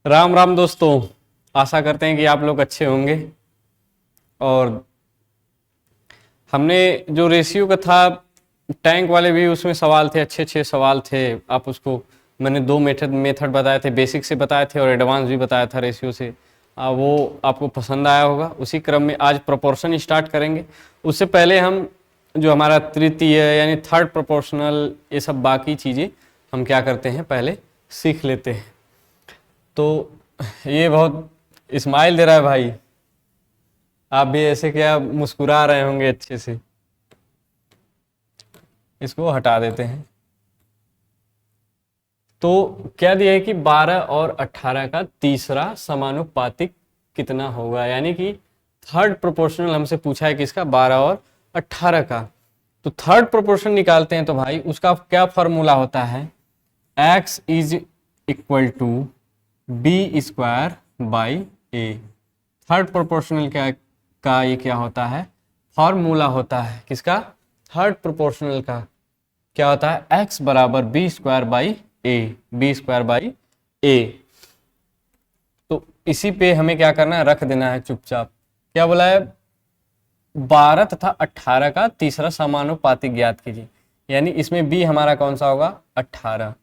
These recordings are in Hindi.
राम राम दोस्तों। आशा करते हैं कि आप लोग अच्छे होंगे। और हमने जो रेशियो का था, टैंक वाले भी उसमें सवाल थे, अच्छे अच्छे सवाल थे। आप उसको मैंने दो मेथड बताए थे, बेसिक से बताए थे और एडवांस भी बताया था रेशियो से। वो आपको पसंद आया होगा। उसी क्रम में आज प्रोपोर्शन स्टार्ट करेंगे। उससे पहले हम जो हमारा तृतीय यानी थर्ड प्रोपोर्शनल, ये सब बाकी चीज़ें हम क्या करते हैं, पहले सीख लेते हैं। तो ये बहुत इस्माइल दे रहा है भाई। आप भी ऐसे क्या मुस्कुरा रहे होंगे अच्छे से। इसको हटा देते हैं। तो क्या दिया है कि 12 और 18 का तीसरा समानुपातिक कितना होगा, यानी कि थर्ड प्रोपोर्शनल हमसे पूछा है किसका, 12 और 18 का। तो थर्ड प्रोपोर्शन निकालते हैं तो भाई उसका क्या फॉर्मूला होता है, x is equal to B square by A. Third proportional का ये क्या होता है, फॉर्मूला होता है किसका, थर्ड प्रोपोर्शनल का। क्या होता है, x बराबर B square by A, B square by A. तो इसी पे हमें क्या करना है, रख देना है चुपचाप। क्या बोला है, 12 तथा 18 का तीसरा समानुपातिक ज्ञात कीजिए। यानी इसमें b हमारा कौन सा होगा, 18।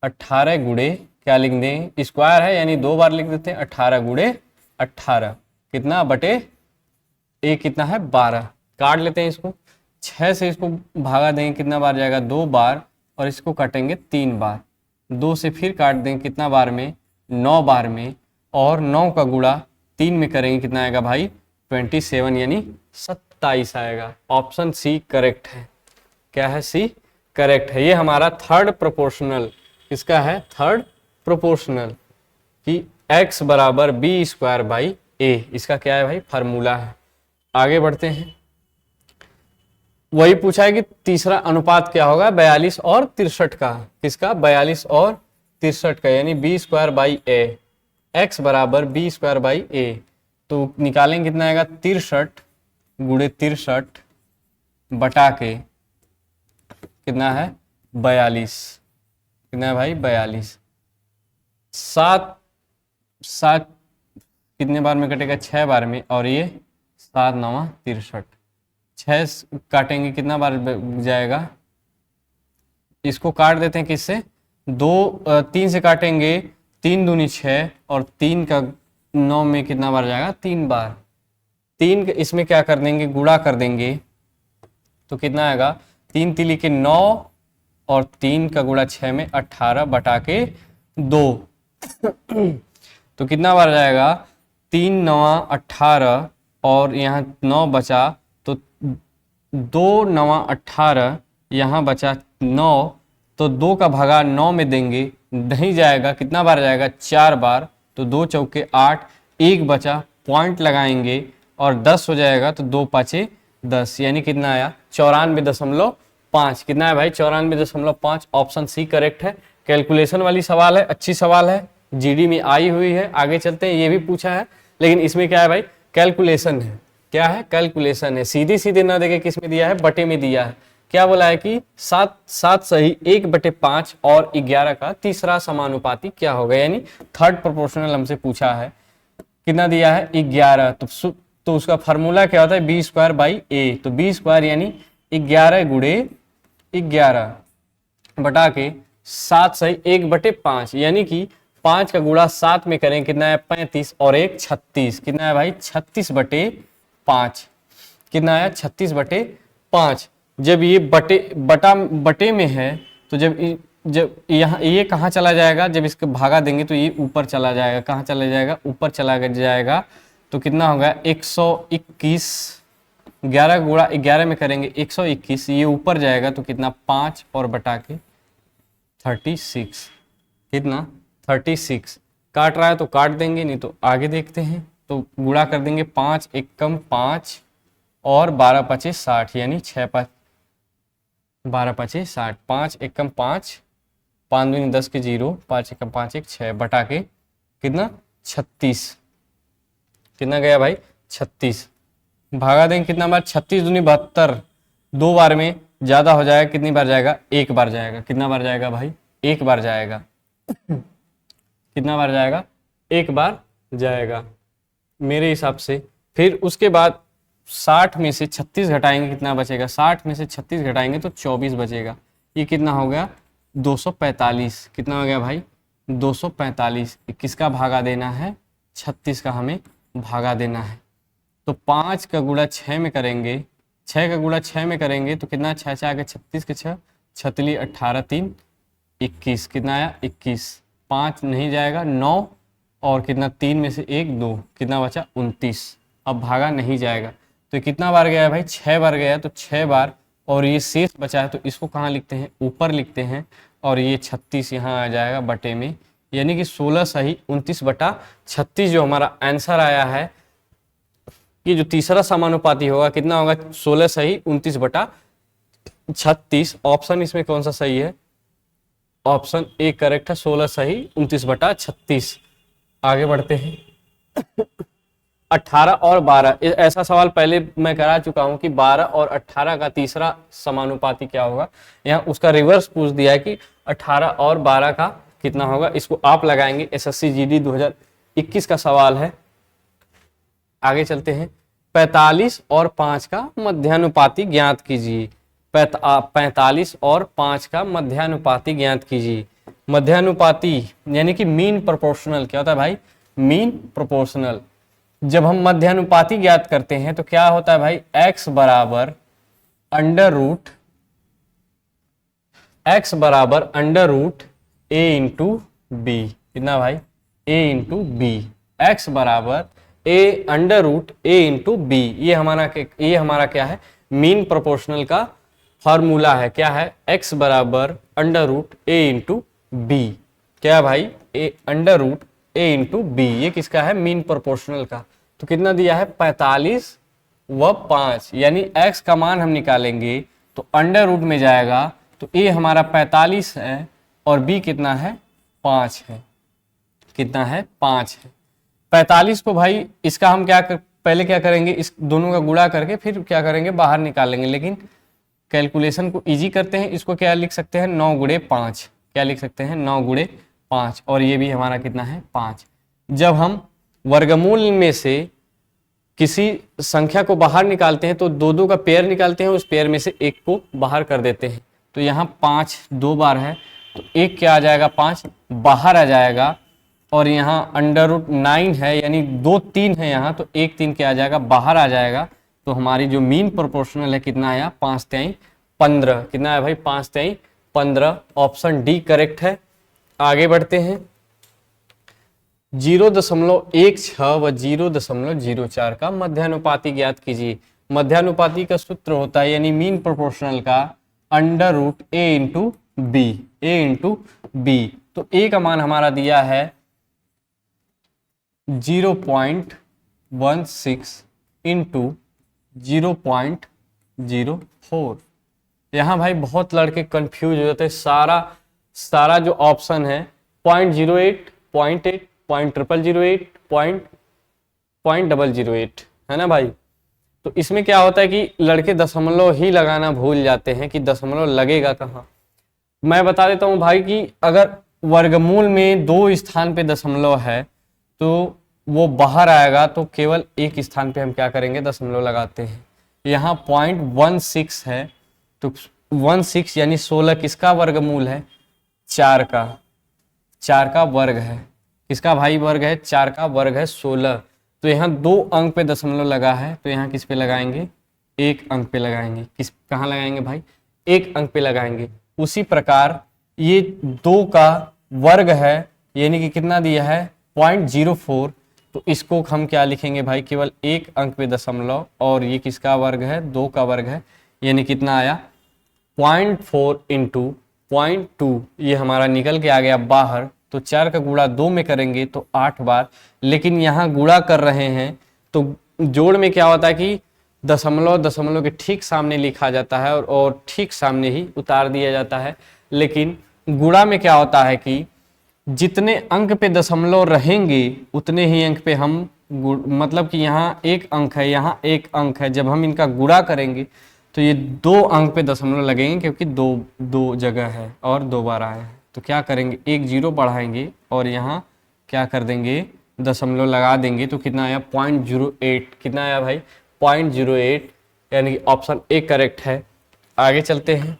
18 गुणे क्या लिख दें, स्क्वायर है यानी दो बार लिख देते हैं, 18 गुणे 18 कितना बटे ए कितना है, 12। काट लेते हैं इसको, 6 से इसको भागा देंगे कितना बार जाएगा, 2 बार, और इसको काटेंगे 3 बार। 2 से फिर काट देंगे कितना बार में, 9 बार में, और 9 का गुणा 3 में करेंगे कितना आएगा भाई, 27 यानी 27 आएगा। ऑप्शन सी करेक्ट है। क्या है, सी करेक्ट है। ये हमारा थर्ड प्रोपोर्शनल किसका है, थर्ड प्रोपोर्शनल कि x बराबर बी स्क्वायर बाई ए, इसका क्या है भाई, फार्मूला है। आगे बढ़ते हैं। वही पूछा है कि तीसरा अनुपात क्या होगा, 42 और 63 का। किसका, 42 और 63 का, यानी B square by A. X बराबर बी स्क्वायर बाई ए, तो निकालेंगे कितना आएगा, 63 गुणे 63 बटा के कितना है, 42। कितना है भाई, 42। 7 7 कितने बार में कटेगा, 6 बार में, और ये 7 9 63। 6 काटेंगे कितना बार जाएगा, इसको काट देते हैं किससे, 3 से काटेंगे, 3 दूनी 6, और 3 का 9 में कितना बार जाएगा, 3 बार। 3 इसमें क्या कर देंगे, गुणा कर देंगे, तो कितना आएगा, 3 तिली के 9, और 3 का गुणा 6 में 18 बटा के 2। तो कितना बार जाएगा, 3 9 18, और यहाँ 9 बचा, तो 2 9 18, यहाँ बचा 9, तो 2 का भागा 9 में देंगे, नहीं जाएगा, कितना बार जाएगा, 4 बार। तो 2 चौके 8, 1 बचा, पॉइंट लगाएंगे, और 10 हो जाएगा, तो 2 पाँचे 10, यानी कितना आया, 94.5। कितना है भाई, 94.5। ऑप्शन सी करेक्ट है। कैलकुलेशन वाली सवाल है, अच्छी सवाल है, जीडी में आई हुई है। आगे चलते हैं, ये भी पूछा है, लेकिन इसमें क्या है भाई, कैलकुलेशन है। क्या है, कैलकुलेशन है। सीधी सीधे ना देखे किस में दिया है, बटे में दिया है। क्या बोला है कि 7 सही 1/5 और 11 का तीसरा समानुपाती क्या होगा, यानी थर्ड प्रोपोर्शनल हमसे पूछा है। कितना दिया है, 11। तो उसका फार्मूला क्या होता है, बी स्क्वायर बाई ए। तो बी स्क्वायर यानी 11 गुणे 11 बटा के 7 सही 1/5, यानी कि 5 का गुणा 7 में करें कितना है, 35, और 1 36। कितना है भाई, 36/5। कितना है, 36/5। जब ये बटे में है, तो जब यहाँ ये कहाँ चला जाएगा, जब इसको भागा देंगे तो ये ऊपर चला जाएगा। कहाँ चला जाएगा, ऊपर चला जाएगा। तो कितना होगा, 121। 11 गुणा 11 में करेंगे 121, ये ऊपर जाएगा, तो कितना, 5 और बटा के 36। कितना, 36। काट रहा है तो काट देंगे, नहीं तो आगे देखते हैं। तो गुणा कर देंगे, 5 एकम 5, और 12 पचे 60, यानी 6 5 12 पचे 60। 5 एकम 5, 5 दूनी 10 के 0, 5 एकम 5 1 6 बटा के कितना, 36। कितना गया भाई, 36। भागा देंगे कितना बार, 36 दूनी 72, 2 बार में ज्यादा हो जाएगा, कितनी बार जाएगा, 1 बार जाएगा। कितना बार जाएगा भाई, 1 बार जाएगा। कितना बार जाएगा, एक बार जाएगा मेरे हिसाब से। फिर उसके बाद 60 में से 36 घटाएंगे, कितना बचेगा? 60 में से 36 घटाएंगे तो 24 बचेगा। ये कितना हो गया? 245। कितना हो गया भाई? 245। किसका भागा देना है? 36 का हमें भागा देना है। तो 5 का गुणा 6 में करेंगे, 6 का गुणा 6 में करेंगे तो कितना? 6 6 के 36 के 6, 36 18 3 21। कितना आया? 21। 5 नहीं जाएगा, 9 और कितना? 3 में से 1 2, कितना बचा? 29। अब भागा नहीं जाएगा तो कितना बार गया है भाई? 6 बार गया, तो 6 बार। और ये शेष बचा है तो इसको कहाँ लिखते हैं? ऊपर लिखते हैं। और ये 36 यहाँ आ जाएगा बटे में, यानी कि 16 सही 29/36 जो हमारा आंसर आया है। ये जो तीसरा समानुपाती होगा कितना होगा? 16 सही 29/36। ऑप्शन इसमें कौन सा सही है? ऑप्शन ए करेक्ट है, 16 सही 29/36। आगे बढ़ते हैं। 18 और 12, ऐसा सवाल पहले मैं करा चुका हूं कि 12 और 18 का तीसरा समानुपाती क्या होगा। यहाँ उसका रिवर्स पूछ दिया है कि 18 और 12 का कितना होगा। इसको आप लगाएंगे, एसएससी जीडी 2021 का सवाल है। आगे चलते हैं। 45 और 5 का मध्यानुपाती ज्ञात कीजिए। 45 और 5 का मध्यानुपाती ज्ञात कीजिए। मध्यानुपाती यानी कि मीन प्रोपोर्शनल क्या होता है भाई? Mean proportional. जब हम मध्यानुपाती ज्ञात करते हैं तो क्या होता है भाई? x बराबर under root a into B. कितना भाई? a into B. एक्स बराबर a under root a into B. ये हमारा क्या है? मीन प्रोपोर्शनल का फॉर्मूला है। क्या है? x बराबर under root a into B. क्या भाई? a under root a into B. ये किसका है? मीन प्रोपोर्शनल का। तो कितना दिया है? 45 व 5, यानी x का मान हम निकालेंगे तो अंडर रूट में जाएगा। तो a हमारा 45 है और b कितना है? 5 है। कितना है? 5 है। 45 को भाई इसका हम पहले क्या करेंगे? इस दोनों का गुणा करके फिर क्या करेंगे? बाहर निकालेंगे। लेकिन कैलकुलेशन को इजी करते हैं। इसको क्या लिख सकते हैं? 9 गुणे 5। क्या लिख सकते हैं? 9 गुणे 5। और ये भी हमारा कितना है? 5। जब हम वर्गमूल में से किसी संख्या को बाहर निकालते हैं तो दो दो का पेयर निकालते हैं, उस पेयर में से एक को बाहर कर देते हैं। तो यहाँ 5 2 बार है तो एक क्या आ जाएगा? 5 बाहर आ जाएगा। और यहाँ अंडर रूट 9 है, यानी 2 3 है यहाँ, तो 1 3 क्या आ जाएगा? बाहर आ जाएगा। तो हमारी जो मीन प्रोपोर्शनल है कितना आया? 5 3 15। कितना है भाई? 5 3 15। ऑप्शन डी करेक्ट है। आगे बढ़ते हैं। 0.16 व 0.04 का मध्यानुपाती ज्ञात कीजिए। मध्यानुपाती का सूत्र होता है, यानी मीन प्रोपोर्शनल का under root a into B. a into B. तो a का मान हमारा दिया है 0.16 इंटू 0.04। यहाँ भाई बहुत लड़के कंफ्यूज हो जाते हैं। सारा जो ऑप्शन है 0.08, 0.8, 0.0008, 0.008 है ना भाई। तो इसमें क्या होता है कि लड़के दशमलव ही लगाना भूल जाते हैं कि दशमलव लगेगा कहाँ। मैं बता देता हूँ भाई कि अगर वर्गमूल में 2 स्थान पे दशमलव है तो वो बाहर आएगा, तो केवल एक स्थान पे हम क्या करेंगे? दशमलव लगाते हैं। यहाँ 0.16 है तो 16 यानी 16 किसका वर्गमूल है? 4 का वर्ग है। किसका भाई वर्ग है? 4 का वर्ग है 16। तो यहाँ 2 अंक पे दशमलव लगा है, तो यहाँ किस पे लगाएंगे? 1 अंक पे लगाएंगे। कहाँ लगाएंगे भाई? 1 अंक पे लगाएंगे। उसी प्रकार ये 2 का वर्ग है, यानी कि कितना दिया है? 0.04। तो इसको हम क्या लिखेंगे भाई? केवल 1 अंक पे दशमलव। और ये किसका वर्ग है? 2 का वर्ग है, यानी कितना आया? 0.4 इंटू 0.2। ये हमारा निकल के आ गया बाहर। तो 4 का गुणा 2 में करेंगे तो 8 बार। लेकिन यहाँ गुणा कर रहे हैं तो जोड़ में क्या होता है कि दशमलव के ठीक सामने लिखा जाता है और ठीक सामने ही उतार दिया जाता है। लेकिन गुणा में क्या होता है कि जितने अंक पे दशमलव रहेंगे उतने ही अंक पे हम मतलब कि यहाँ 1 अंक है, यहाँ 1 अंक है। जब हम इनका गुणा करेंगे तो ये 2 अंक पे दशमलव लगेंगे, क्योंकि दो जगह है और 2 बार आया है। तो क्या करेंगे? 1 0 बढ़ाएंगे और यहाँ क्या कर देंगे, दशमलव लगा देंगे तो कितना आया 0.08, कितना आया भाई 0.08, यानी कि ऑप्शन ए करेक्ट है। आगे चलते हैं।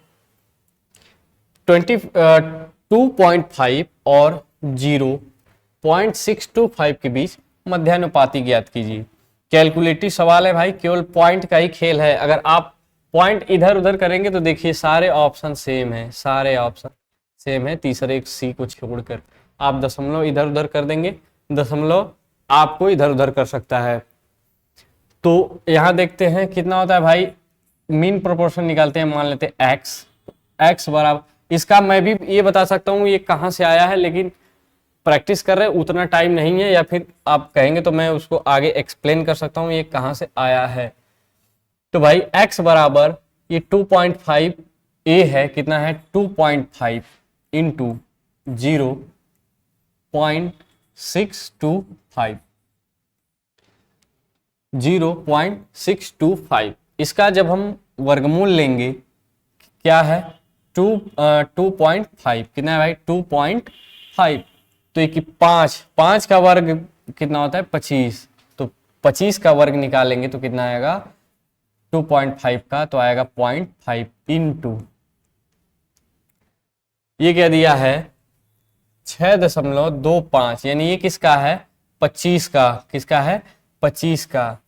2.5 और 0.625 के बीच मध्यानुपाती ज्ञात कीजिए। कैलकुलेटिव सवाल है भाई, केवल पॉइंट का ही खेल है। अगर आप पॉइंट इधर उधर करेंगे तो देखिए सारे ऑप्शन सेम है, सारे ऑप्शन सेम है, तीसरे एक सी को छोड़कर। आप दशमलव इधर उधर कर देंगे, दशमलव आपको इधर उधर कर सकता है। तो यहां देखते हैं कितना होता है भाई, मीन प्रोपोर्शन निकालते हैं, मान लेते हैं एक्स बराबर, इसका मैं भी ये बता सकता हूँ ये कहाँ से आया है, लेकिन प्रैक्टिस कर रहे उतना टाइम नहीं है, या फिर आप कहेंगे तो मैं उसको आगे एक्सप्लेन कर सकता हूँ ये कहाँ से आया है। तो भाई x बराबर ये 2.5 a है, कितना है 2.5 इंटू 0.625, 0.625, इसका जब हम वर्गमूल लेंगे क्या है 2.5, कितना है भाई 2.5, तो ये कि 5 का वर्ग कितना होता है 25, तो 25 का वर्ग निकालेंगे तो कितना आएगा 2.5 का, तो आएगा 0.5 इंटू ये क्या दिया है 6.25, यानी ये किसका है 25 का, किसका है 25 का,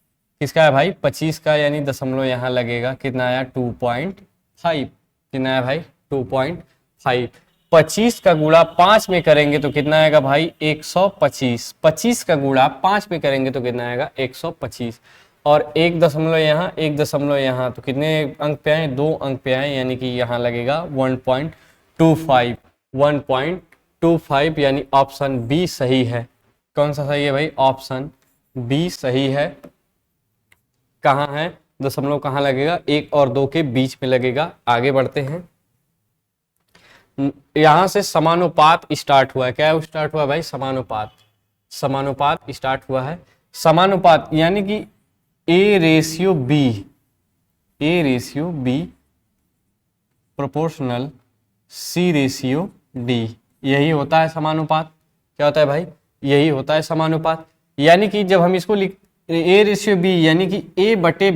किसका है भाई 25 का, यानी दशमलव यहाँ लगेगा, कितना आया 2.5, कितना है भाई 2.5, 25 का गुणा 5 में करेंगे तो कितना आएगा भाई 125, 25 का गुणा 5 में करेंगे तो कितना आएगा 125, और एक दशमलव यहाँ एक दशमलव यहाँ, तो कितने अंक पे आए 2 अंक पे आए, यानी कि यहाँ लगेगा 1.25, 1.25, यानी ऑप्शन बी सही है। कौन सा सही है भाई, ऑप्शन बी सही है। कहाँ है दशमलव, कहाँ लगेगा 1 और 2 के बीच में लगेगा। आगे बढ़ते हैं, यहां से समानुपात स्टार्ट हुआ है, क्या स्टार्ट हुआ भाई समानुपात, समानुपात स्टार्ट हुआ है। समानुपात यानी कि A ratio B proportional C ratio D, यही होता है समानुपात। क्या होता है भाई, यही होता है समानुपात। यानी कि जब हम इसको लिख A रेशियो बी, यानी कि A बटे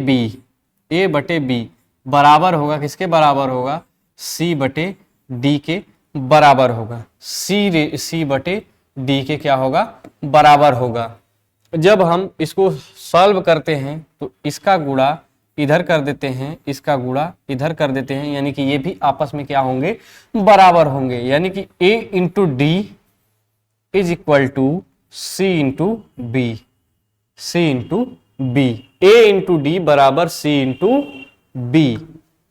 बी बराबर होगा किसके बराबर होगा, C बटे D के बराबर होगा, C बटे D के क्या होगा बराबर होगा। जब हम इसको सॉल्व करते हैं तो इसका गुणा इधर कर देते हैं, इसका गुणा इधर कर देते हैं, यानी कि ये भी आपस में क्या होंगे बराबर होंगे, यानी कि A into D is equal to C into B, C into B, A into D बराबर C इंटू बी,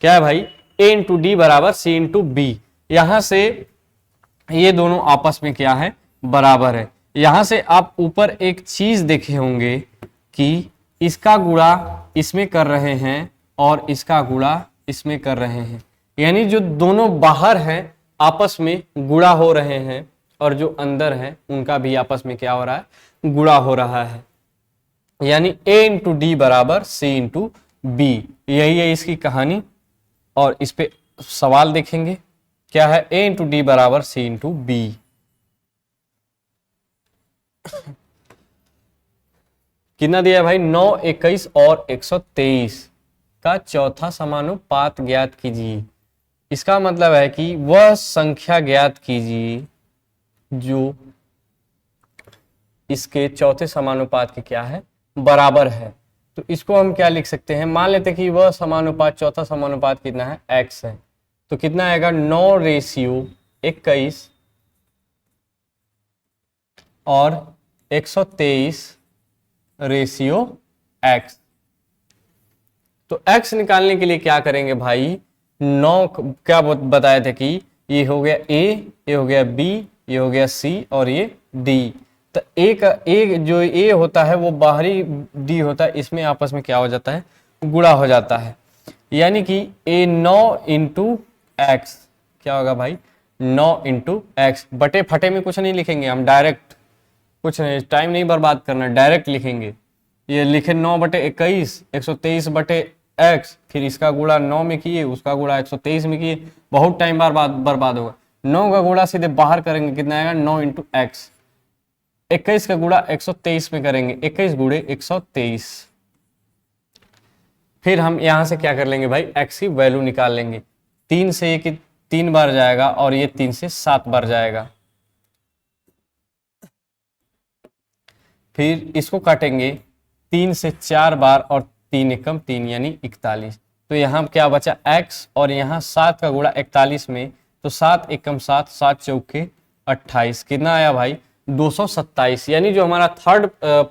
क्या है भाई A इंटू डी बराबर C इंटू बी। यहां से ये दोनों आपस में क्या है बराबर है। यहां से आप ऊपर एक चीज देखे होंगे कि इसका गुणा इसमें कर रहे हैं और इसका गुणा इसमें कर रहे हैं, यानी जो दोनों बाहर हैं आपस में गुणा हो रहे हैं, और जो अंदर है उनका भी आपस में क्या हो रहा है गुणा हो रहा है, यानी A इंटू डी बराबर C इंटू बी। यही है इसकी कहानी, और इस पे सवाल देखेंगे क्या है, A इंटू डी बराबर C इंटू बी। कितना दिया भाई 9, 21 और 123 का चौथा समानुपात ज्ञात कीजिए। इसका मतलब है कि वह संख्या ज्ञात कीजिए जो इसके चौथे समानुपात के क्या है बराबर है। तो इसको हम क्या लिख सकते हैं, मान लेते कि वह समानुपात चौथा समानुपात कितना है x है, तो कितना आएगा 9 रेशियो 21 और 123 रेशियो x। तो x निकालने के लिए क्या करेंगे भाई, 9 क्या बताए थे कि ये हो गया A, ये हो गया B, ये हो गया C और ये D। तो A जो A होता है वो बाहरी D होता है, इसमें आपस में क्या हो जाता है गुणा हो जाता है, यानी कि A 9 इंटू एक्स क्या होगा भाई 9 इंटू एक्स। बटे फटे में कुछ नहीं लिखेंगे हम, डायरेक्ट कुछ नहीं, टाइम नहीं बर्बाद करना, डायरेक्ट लिखेंगे। ये लिखे 9 बटे 21, 123 बटे एक्स, फिर इसका गुणा 9 में किए, उसका गुणा 123 में किए, बहुत टाइम बर्बाद होगा। 9 का गुणा सीधे बाहर करेंगे, कितना आएगा 9 इंटू एक्स। 21 का गुणा 123 में करेंगे, 21 गुणे 123। फिर हम यहां से क्या कर लेंगे भाई, x की वैल्यू निकाल लेंगे। 3 से ये 3 बार जाएगा और ये 3 से 7 बार जाएगा। फिर इसको काटेंगे 3 से 4 बार और 3 एकम 3 यानी 41। तो यहाँ क्या बचा x, और यहाँ 7 का गुणा 41 में, तो 7 एकम 7, 7 चौके 28, कितना आया भाई 227। यानी जो हमारा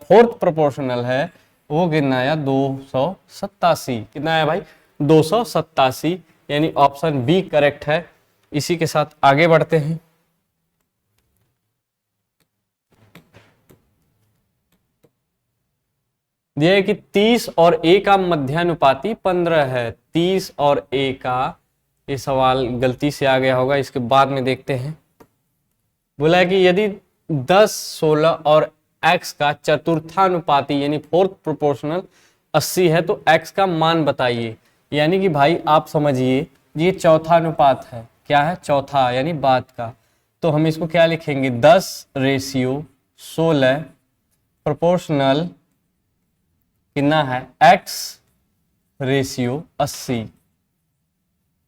फोर्थ प्रोपोर्शनल है वो कितना आया 287। कितना आया भाई 287, यानी ऑप्शन बी करेक्ट है। इसी के साथ आगे बढ़ते हैं। दिया है कि 30 और a का मध्यानुपाती 15 है। 30 और a का, ये सवाल गलती से आ गया होगा, इसके बाद में देखते हैं। बोला है कि यदि 10, 16 और x का चतुर्थानुपाती यानी फोर्थ प्रोपोर्शनल 80 है तो x का मान बताइए। यानी कि भाई आप समझिए ये चौथा अनुपात है। क्या है, चौथा यानी बाद का। तो हम इसको क्या लिखेंगे, 10:16 प्रोपोर्शनल कितना है x:80।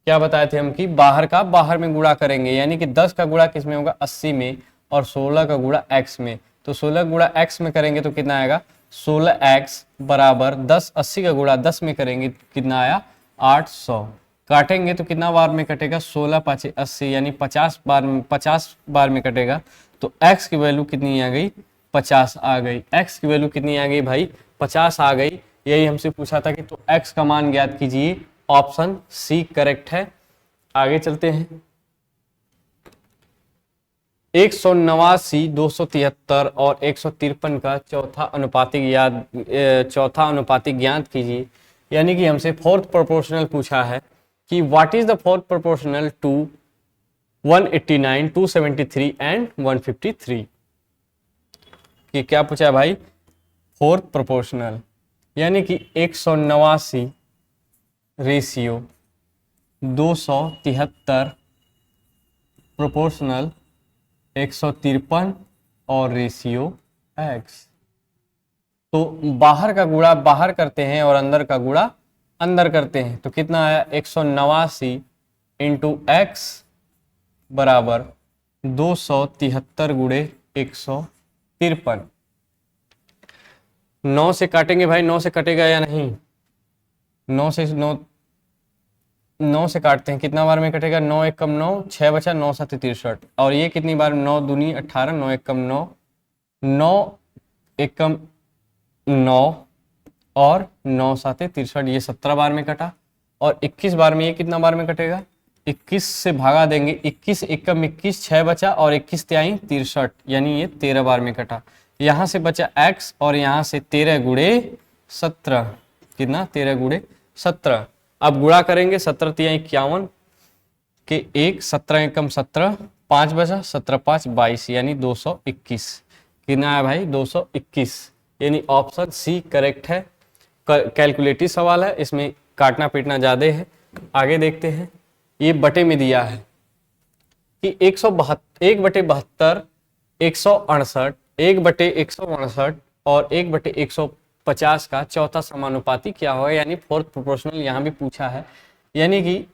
क्या बताए थे हम कि बाहर का बाहर में गुणा करेंगे, यानी कि 10 का गुणा किस में होगा 80 में, और 16 का गुणा x में। तो 16 गुणा x में करेंगे तो कितना आएगा 16x बराबर 10, 80 का गुणा 10 में करेंगे कितना आया 800। काटेंगे तो कितना बार में कटेगा 16 × 5 = 80, यानी 50 बार में कटेगा। तो x की वैल्यू कितनी आ गई 50 आ गई। x की वैल्यू कितनी आ गई भाई 50 आ गई। यही हमसे पूछा था कि तो x का मान ज्ञात कीजिए। ऑप्शन सी करेक्ट है। आगे चलते हैं। 189, 273 और 153 का चौथा अनुपातिक ज्ञात कीजिए। यानी कि हमसे फोर्थ प्रोपोर्शनल पूछा है कि what is the fourth proportional to 189, 273 and 153। कि क्या पूछा है भाई, फोर्थ प्रोपोर्शनल यानी कि 189 रेशियो 273 प्रोपोर्शनल 153 और रेशियो x। तो बाहर का गुणा बाहर करते हैं और अंदर का गुणा अंदर करते हैं, तो कितना आया 189 × x बराबर 273 गुणे 153। 9 से काटेंगे भाई, 9 से कटेगा या नहीं, 9 से काटते हैं, कितना बार में कटेगा 9 एकम 9, 6 बचा 9 7 63। और ये कितनी बार 9 दूनी 18, 9 एकम 9, 9 एकम 9 और 9 7 63, ये 17 बार में कटा। और 21 बार में ये कितना बार में कटेगा 21 से भागा देंगे, 21 एकम 21, 6 बचा और 21 तिहाई 63, यानी ये 13 बार में कटा। यहाँ से बचा x और यहाँ से 13 गुणे 17, कितना 13 गुणे 17। अब गुणा करेंगे 17 तिहाई 51 के 1, 17 एकम 17, 5 बचा 17 5 22, यानी 221। कितना है भाई 221, यानी ऑप्शन सी करेक्ट है। कैलकुलेटिव सवाल है, इसमें काटना पीटना ज्यादा है। आगे देखते हैं। ये बटे में दिया है कि 1/72, 168, 1/159 और 1/150 का चौथा समानुपाती क्या होगा, यानी फोर्थ प्रोपोर्शनल यहाँ भी पूछा है। यानी कि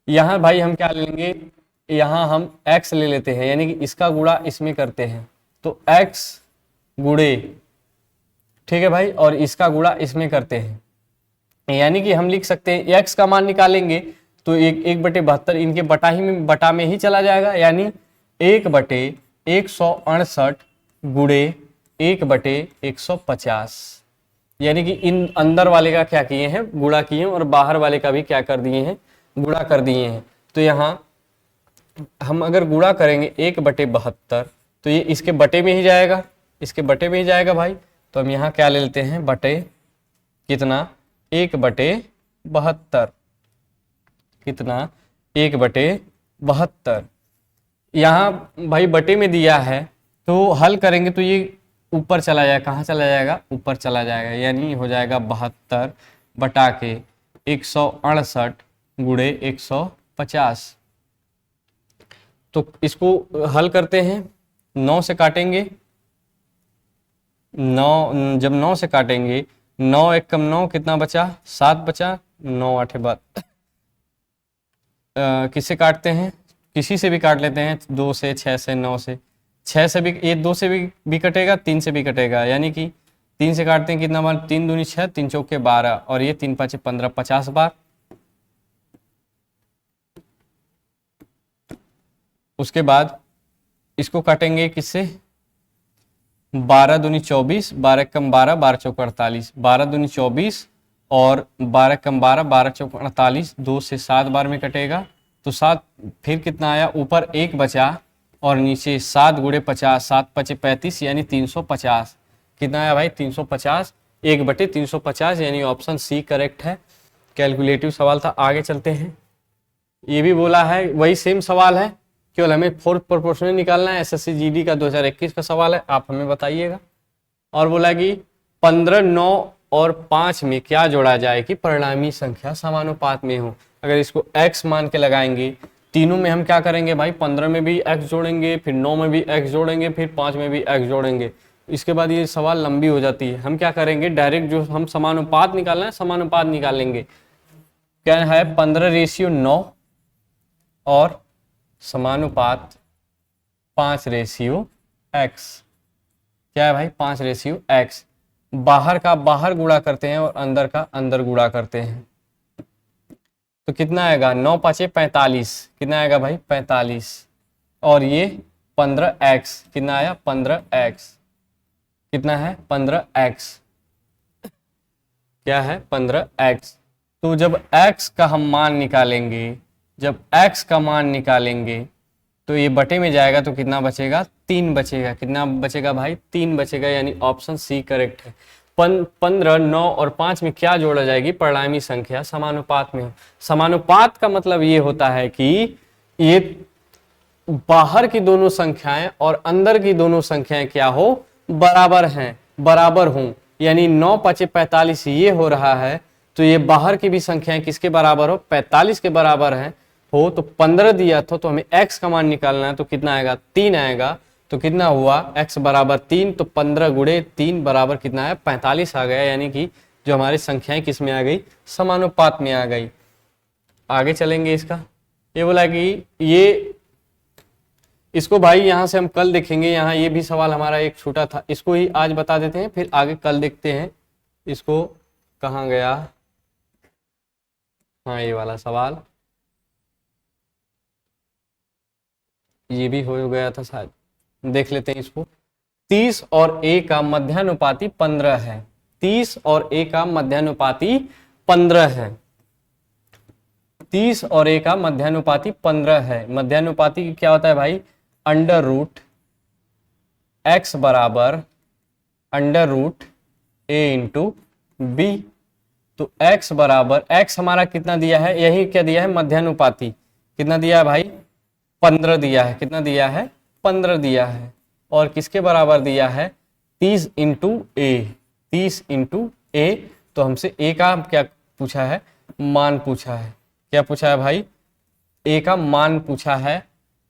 यहाँ भाई हम क्या लेंगे, यहाँ हम x ले लेते हैं, यानी कि इसका गुणा इसमें करते हैं, तो x गुणे, ठीक है भाई, और इसका गुणा इसमें करते हैं। यानी कि हम लिख सकते हैं x का मान निकालेंगे तो 1/72 इनके बटा में ही चला जाएगा, यानी 1/168 गुणे 1/150। यानी कि इन अंदर वाले का क्या किए हैं गुणा किए हैं और बाहर वाले का भी क्या कर दिए हैं गुणा कर दिए हैं। तो यहाँ हम अगर गुणा करेंगे 1/72 तो ये इसके बटे में ही जाएगा, इसके बटे में ही जाएगा भाई। तो हम यहाँ क्या ले लेते हैं बटे, कितना 1/72, कितना 1/72। यहाँ भाई बटे में दिया है तो हल करेंगे तो ये ऊपर चला जाएगा, कहाँ चला जाएगा ऊपर चला जाएगा, यानी हो जाएगा 72 बटा के 168 गुणे 150। तो इसको हल करते हैं, 9 से काटेंगे 9, जब 9 से काटेंगे, 9 एक कम 9 कितना बचा, 7 बचा, 9 आठे बाद किससे काटते हैं, किसी से भी काट लेते हैं, 2 से, 6 से, 9 से, 6 से भी, ये 2 से भी कटेगा, 3 से भी कटेगा, यानी कि 3 से काटते हैं कितना बार, 3 दूनी 6, 3 चौके 12 और ये 3 पाँचे 15, 50 बार। उसके बाद इसको काटेंगे किससे, 12 दूनी 24, 12 कम 12, 12 चौक 48, 12 दूनी 24 और 12 कम 12, 12 चौक 48, 2 से 7 बार में कटेगा, तो 7 फिर कितना आया, ऊपर 1 बचा और नीचे 7 गुणे 50, 7 पचे 35 यानी 350, कितना आया भाई 350, 1/350 यानी ऑप्शन सी करेक्ट है। कैलकुलेटिव सवाल था। आगे चलते हैं, ये भी बोला है, वही सेम सवाल है, केवल हमें फोर्थ प्रोपोर्शनल निकालना है। एसएससी जीडी का 2021 का सवाल है, आप हमें बताइएगा। और बोला कि 15, 9 और 5 में क्या जोड़ा जाए कि परिणामी संख्या समानुपात में हो। अगर इसको x मान के लगाएंगे, तीनों में हम क्या करेंगे भाई, 15 में भी x जोड़ेंगे, फिर 9 में भी x जोड़ेंगे, फिर 5 में भी x जोड़ेंगे। इसके बाद ये सवाल लंबी हो जाती है। हम क्या करेंगे, डायरेक्ट जो हम समानुपात निकालना है, समानुपात निकालेंगे। क्या है, 15:9 और समानुपात 5:x। क्या है भाई, 5:x। बाहर का बाहर गुणा करते हैं और अंदर का अंदर गुणा करते हैं, तो कितना आएगा, 9 पाँचे 45, कितना आएगा भाई 45, और ये 15x, कितना आया 15x, कितना है 15x, क्या है 15x। तो जब x का हम मान निकालेंगे, जब x का मान निकालेंगे तो ये बटे में जाएगा, तो कितना बचेगा, 3 बचेगा, कितना बचेगा भाई 3 बचेगा, यानी ऑप्शन सी करेक्ट है। 15, 9 और 5 में क्या जोड़ा जाएगी, परिणामी संख्या समानुपात में हो। समानुपात का मतलब ये होता है कि ये बाहर की दोनों संख्याएं और अंदर की दोनों संख्याएं क्या हो, बराबर हैं, बराबर हों। यानी 9 पाँचे 45 ये हो रहा है, तो ये बाहर की भी संख्याएं किसके बराबर हो, 45 के बराबर है हो। तो 15 दिया था, तो हमें x का मान निकालना है, तो कितना आएगा 3 आएगा। तो कितना हुआ, x बराबर 3, तो 15 गुणे 3 बराबर कितना है 45 आ गया, यानी कि जो हमारी संख्याएं किस में आ गई, समानुपात में आ गई। आगे चलेंगे इसका, ये बोला कि ये, इसको भाई यहाँ से हम कल देखेंगे। यहाँ ये भी सवाल हमारा एक छूटा था, इसको ही आज बता देते हैं, फिर आगे कल देखते हैं। इसको कहाँ गया, हाँ ये वाला सवाल, ये भी हो गया था शायद, देख लेते हैं इसको। 30 और a का मध्यानुपाती 15 है, 30 और a का मध्यानुपाती 15 है, 30 और a का मध्यानुपाती 15 है। मध्यानुपाती क्या होता है भाई, अंडर रूट x बराबर under root a into B. तो x बराबर, x हमारा कितना दिया है, यही क्या दिया है, मध्यानुपाती, कितना दिया है भाई 15 दिया है, कितना दिया है 15 दिया है। और किसके बराबर दिया है, 30 इंटू ए, 30 इंटू ए। तो हमसे ए का क्या पूछा है, मान पूछा है, क्या पूछा है भाई, ए का मान पूछा है।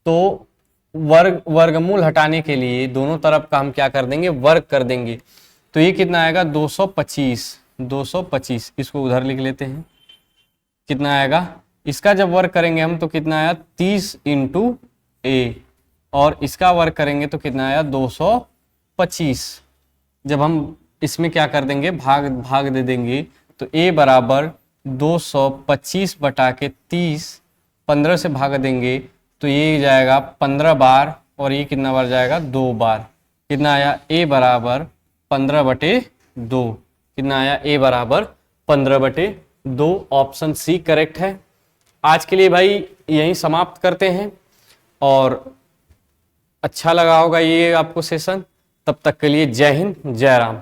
तो वर्गमूल हटाने के लिए दोनों तरफ का हम क्या कर देंगे, वर्ग कर देंगे। तो ये कितना आएगा 225, 225, इसको उधर लिख लेते हैं, कितना आएगा, इसका जब वर्ग करेंगे हम तो कितना आया 30 इंटू ए, और इसका वर्ग करेंगे तो कितना आया 225। जब हम इसमें क्या कर देंगे, भाग दे देंगे, तो a बराबर 225 बटा के 30, 15 से भाग देंगे तो ये जाएगा 15 बार, और ये कितना बार जाएगा 2 बार। कितना आया, a बराबर 15/2, कितना आया, a बराबर 15/2। ऑप्शन सी करेक्ट है। आज के लिए भाई यहीं समाप्त करते हैं, और अच्छा लगा होगा ये आपको सेशन। तब तक के लिए जय हिंद, जय राम।